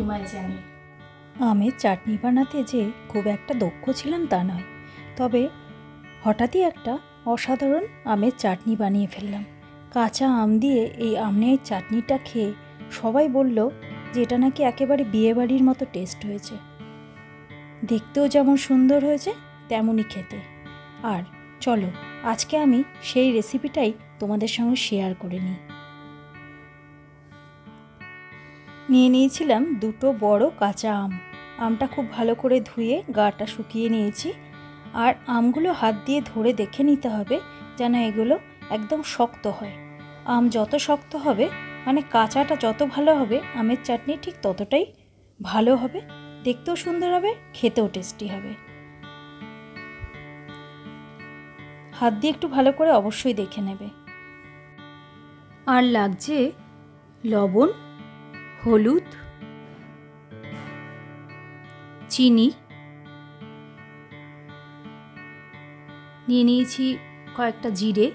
My channel. আমের চাটনি বানাতে যে খুব একটা দক্ষ ছিলাম তা নয়, তবে হঠাৎই একটা অসাধারণ আমের চাটনি বানিয়ে ফেললাম। কাঁচা আম দিয়ে এই আমের চাটনিটা খেয়ে সবাই বলল যে এটা নাকি একেবারে বিয়েবাড়ির মতো টেস্ট হয়েছে। দেখতেও যেমন সুন্দর হয়েছে তেমনই খেতে। আর চলো আজকে আমি সেই রেসিপিটাই তোমাদের সঙ্গে শেয়ার করে নিই। নিয়ে নিয়েছিলাম দুটো বড় কাঁচা আম। আমটা খুব ভালো করে ধুয়ে গাটা শুকিয়ে নিয়েছি। আর আমগুলো হাত দিয়ে ধরে দেখে নিতে হবে যেন এগুলো একদম শক্ত হয়। আম যত শক্ত হবে, মানে কাঁচাটা যত ভালো হবে, আমের চাটনি ঠিক ততটাই ভালো হবে, দেখতেও সুন্দর হবে, খেতেও টেস্টি হবে। হাত দিয়ে একটু ভালো করে অবশ্যই দেখে নেবে। আর লাগছে লবণ, হলুদ, চিনি, নিয়ে নিয়েছি কয়েকটা জিরে,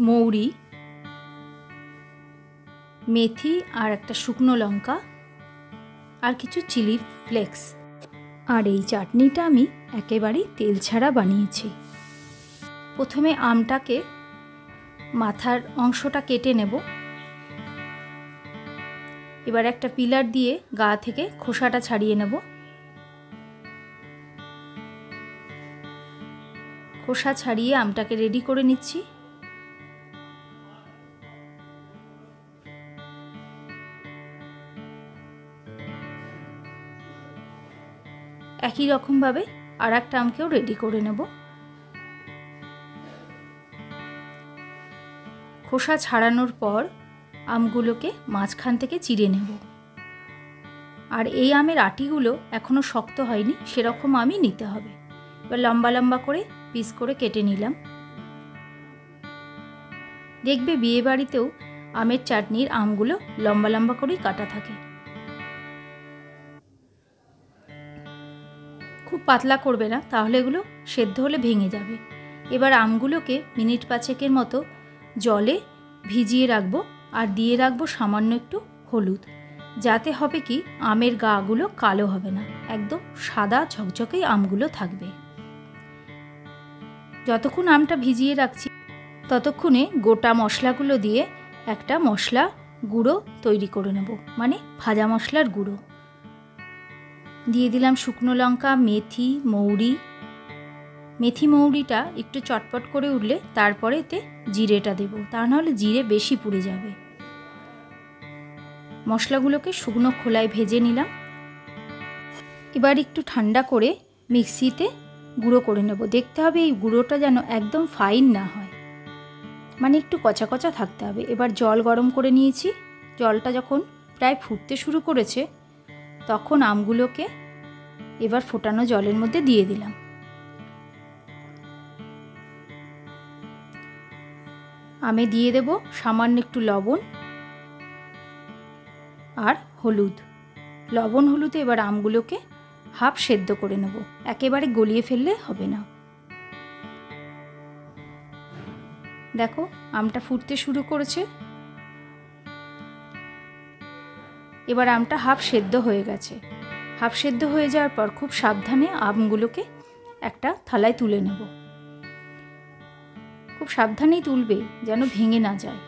মৌরি, মেথি আর একটা শুকনো লঙ্কা আর কিছু চিলি ফ্লেক্স। আর এই চাটনিটা আমি একেবারেই তেল ছাড়া বানিয়েছি। প্রথমে আমটাকে মাথার অংশটা কেটে নেব। এবার একটা পিলার দিয়ে গা থেকে খোসাটা ছাড়িয়ে নেব। খোসা ছাড়িয়ে আমটাকে রেডি করে নিচ্ছি। একই রকমভাবে আর একটা আমকেও রেডি করে নেব। খোসা ছাড়ানোর পর আমগুলোকে মাঝখান থেকে চিড়ে নেব। আর এই আমের আটিগুলো এখনও শক্ত হয়নি, সেরকম আমই নিতে হবে। এবার লম্বা লম্বা করে পিস করে কেটে নিলাম। দেখবে বিয়ে বাড়িতেও আমের চাটনির আমগুলো লম্বা লম্বা করেই কাটা থাকে। খুব পাতলা করবে না, তাহলে এগুলো সেদ্ধ হলে ভেঙে যাবে। এবার আমগুলোকে মিনিট 5 মতো জলে ভিজিয়ে রাখবো আর দিয়ে রাখবো সামান্য একটু হলুদ, যাতে হবে কি আমের গাগুলো কালো হবে না, একদম সাদা ঝকঝকেই আমগুলো থাকবে। যতক্ষণ আমটা ভিজিয়ে রাখছি ততক্ষণে গোটা মশলাগুলো দিয়ে একটা মশলা গুঁড়ো তৈরি করে নেব, মানে ভাজা মশলার গুঁড়ো। দিয়ে দিলাম শুকনো লঙ্কা, মেথি, মৌরি। মেথি মৌরিটা একটু চটপট করে উঠলে তারপরে এতে জিরেটা দেব, তা নাহলে জিরে বেশি পুড়ে যাবে। মশলাগুলোকে শুকনো খোলায় ভেজে নিলাম। এবার একটু ঠান্ডা করে মিক্সিতে গুঁড়ো করে নেব। দেখতে হবে এই গুঁড়োটা যেন একদম ফাইন না হয়, মানে একটু কচা কচা থাকতে হবে। এবার জল গরম করে নিয়েছি। জলটা যখন প্রায় ফুটতে শুরু করেছে তখন আমগুলোকে এবার ফোটানো জলের মধ্যে দিয়ে দিলাম। আমে দিয়ে দেব সামান্য একটু লবণ আর হলুদ। লবণ হলুদে এবার আমগুলোকে হাফ সেদ্ধ করে নেব, একেবারে গলিয়ে ফেললে হবে না। দেখো আমটা ফুটতে শুরু করেছে। এবার আমটা হাফ সেদ্ধ হয়ে গেছে। হাফ সেদ্ধ হয়ে যাওয়ার পর খুব সাবধানে আমগুলোকে একটা থালায় তুলে নেব। খুব সাবধানেই তুলবে যেন ভেঙে না যায়,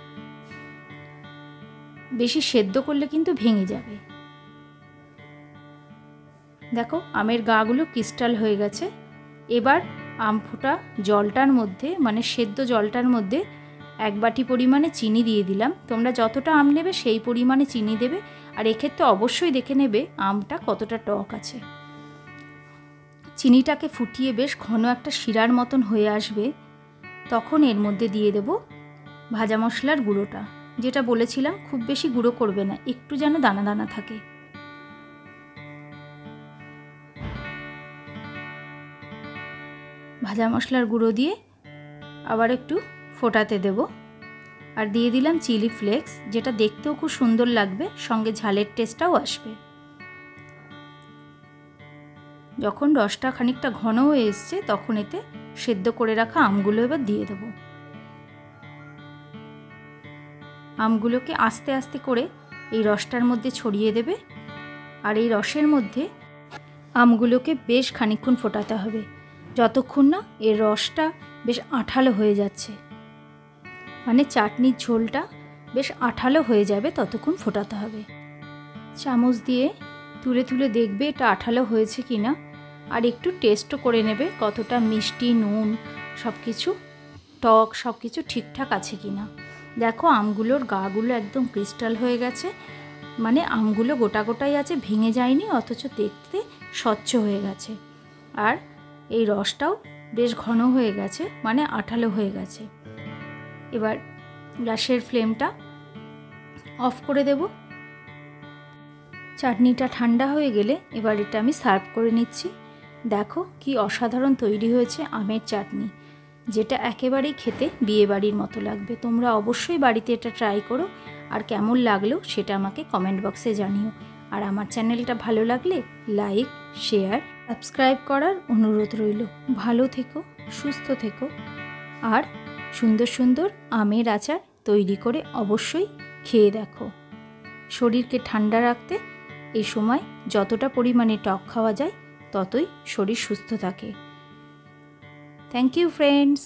বেশি সেদ্ধ করলে কিন্তু ভেঙে যাবে। দেখো আমের গাগুলো ক্রিস্টাল হয়ে গেছে। এবার আম ফোটা জলটার মধ্যে, মানে সেদ্ধ জলটার মধ্যে 1 বাটি পরিমাণে চিনি দিয়ে দিলাম। তোমরা যতটা আম নেবে সেই পরিমাণে চিনি দেবে। আর এক্ষেত্রে অবশ্যই দেখে নেবে আমটা কতটা টক আছে। চিনিটাকে ফুটিয়ে বেশ ঘন একটা শিরার মতন হয়ে আসবে, তখন এর মধ্যে দিয়ে দেব ভাজা মশলার গুঁড়োটা। যেটা বলেছিলাম খুব বেশি গুঁড়ো করবে না, একটু যেন দানা দানা থাকে। ভাজা মশলার গুঁড়ো দিয়ে আবার একটু ফোটাতে দেব। আর দিয়ে দিলাম চিলি ফ্লেক্স, যেটা দেখতেও খুব সুন্দর লাগবে, সঙ্গে ঝালের টেস্টটাও আসবে। যখন রসটা খানিকটা ঘন হয়ে এসছে তখন এতে সেদ্ধ করে রাখা আমগুলো এবার দিয়ে দেব। আমগুলোকে আস্তে আস্তে করে এই রসটার মধ্যে ছড়িয়ে দেবে। আর এই রসের মধ্যে আমগুলোকে বেশ খানিকক্ষণ ফোটাতে হবে, যতক্ষণ না এর রসটা বেশ আঠালো হয়ে যাচ্ছে, মানে চাটনির ঝোলটা বেশ আঠালো হয়ে যাবে ততক্ষণ ফোটাতে হবে। চামচ দিয়ে তুলে তুলে দেখবে এটা আঠালো হয়েছে কি না, আর একটু টেস্টও করে নেবে কতটা মিষ্টি, নুন, সব কিছু টক সব কিছু ঠিকঠাক আছে কি না। দেখো আমগুলোর গাগুলো একদম ক্রিস্টাল হয়ে গেছে, মানে আমগুলো গোটা গোটাই আছে, ভেঙে যায়নি, অথচ দেখতে স্বচ্ছ হয়ে গেছে। আর এই রসটাও বেশ ঘন হয়ে গেছে, মানে আঠালো হয়ে গেছে। এবার গ্যাসের ফ্লেমটা অফ করে দেব। চাটনিটা ঠান্ডা হয়ে গেলে এবার এটা আমি সার্ভ করে নিচ্ছি। দেখো কি অসাধারণ তৈরি হয়েছে আমের চাটনি, যেটা একেবারেই খেতে বিয়েবাড়ির মতো লাগবে। তোমরা অবশ্যই বাড়িতে এটা ট্রাই করো, আর কেমন লাগলো সেটা আমাকে কমেন্ট বক্সে জানিও। আর আমার চ্যানেলটা ভালো লাগলে লাইক, শেয়ার, সাবস্ক্রাইব করার অনুরোধ রইল। ভালো থেকো, সুস্থ থেকো, আর সুন্দর সুন্দর আমের আচার তৈরি করে অবশ্যই খেয়ে দেখো। শরীরকে ঠান্ডা রাখতে এই সময় যতটা পরিমাণে টক খাওয়া যায় ততই শরীর সুস্থ থাকে। Thank you friends.